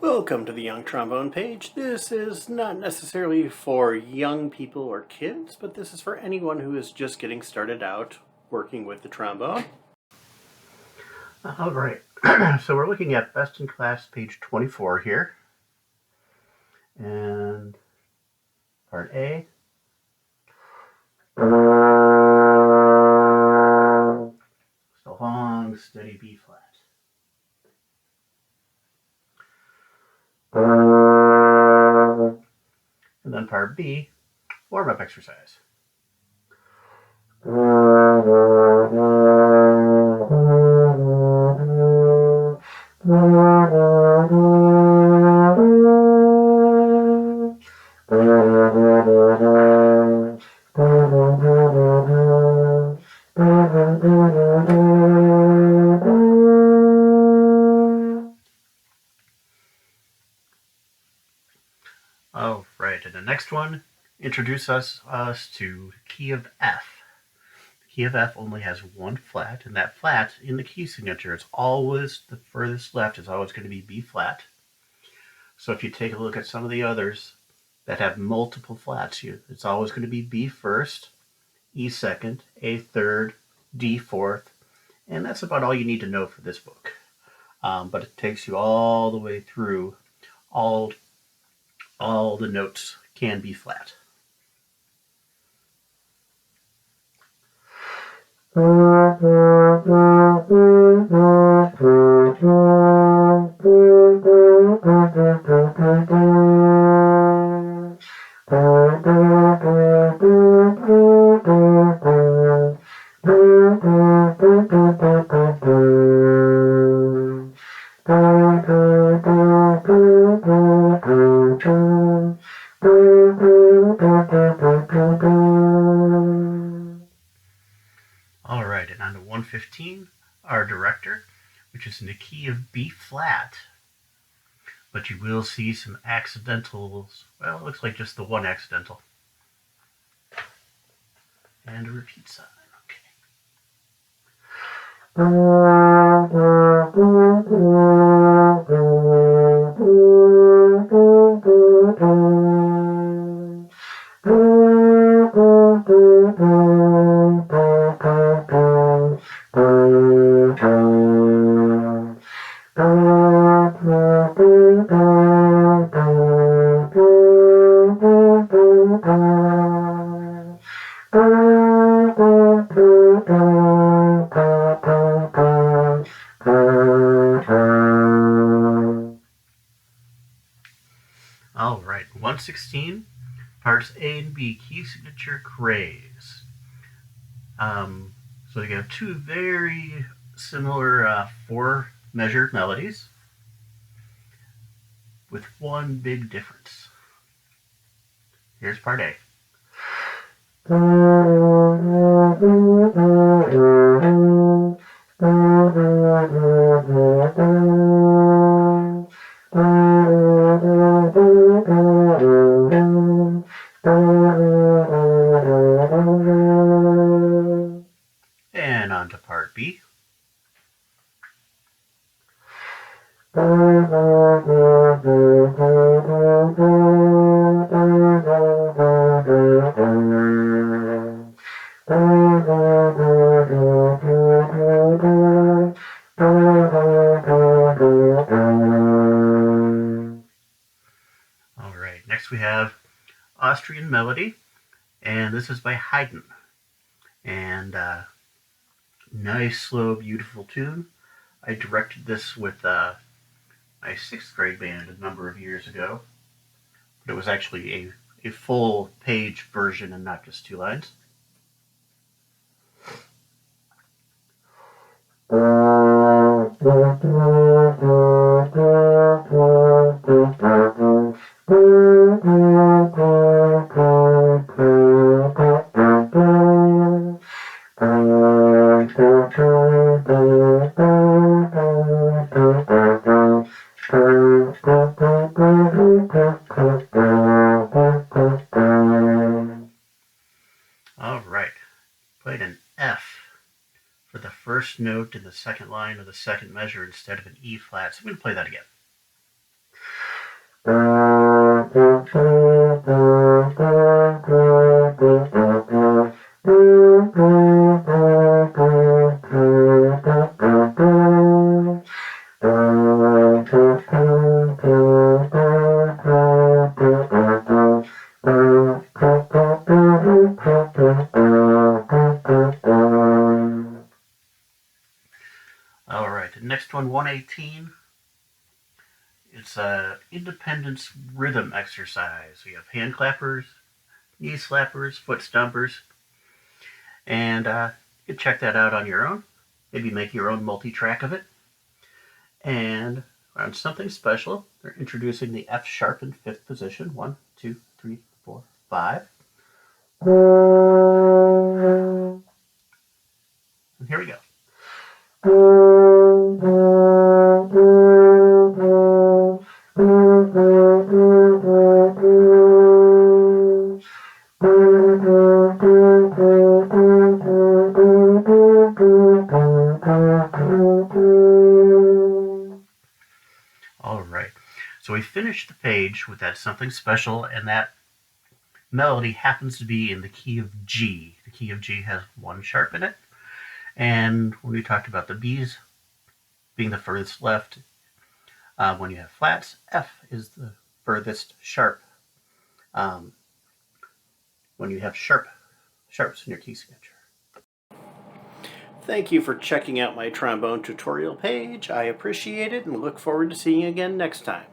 Welcome to the Young Trombone page. This is not necessarily for young people or kids, but this is for anyone who is just getting started out working with the trombone. All right, so we're looking at Best in Class page 24 here. And part A. It's a long, steady B flat. And then part B, warm-up exercise. Oh, right, and the next one introduces us to key of F. The key of F only has one flat, and that flat in the key signature, it's always the furthest left is always going to be B flat. So if you take a look at some of the others that have multiple flats, it's always going to be B first, E second, A third, D fourth, and that's about all you need to know for this book. But it takes you all the way through. All the notes can be flat. All right, and on to 115, our director, which is in the key of B flat. But you will see some accidentals. Well, it looks like just the one accidental. And a repeat sign. All right, 116, parts A and B, key signature craze. So you have two very similar four-measure melodies with one big difference. Here's part A. And on to part B. All right, next we have Austrian Melody, and this is by Haydn. And nice, slow, beautiful tune. I directed this with my 6th grade band a number of years ago. But it was actually a full page version and not just 2 lines. All right, played an F for the first note in the second line of the second measure instead of an E flat. So I'm going to play that again. All right, the next one, 118. It's a independence rhythm exercise. We have hand clappers, knee slappers, foot stompers, and you can check that out on your own. Maybe make your own multi-track of it. And on something special, they're introducing the F sharp in fifth position. 1, 2, 3, 4, 5. And here we go. All right. So we finished the page with that something special, and that melody happens to be in the key of G. The key of G has 1 sharp in it. And when we talked about the B's being the furthest left, when you have flats, F is the furthest sharp. When you have sharps in your key signature. Thank you for checking out my trombone tutorial page. I appreciate it and look forward to seeing you again next time.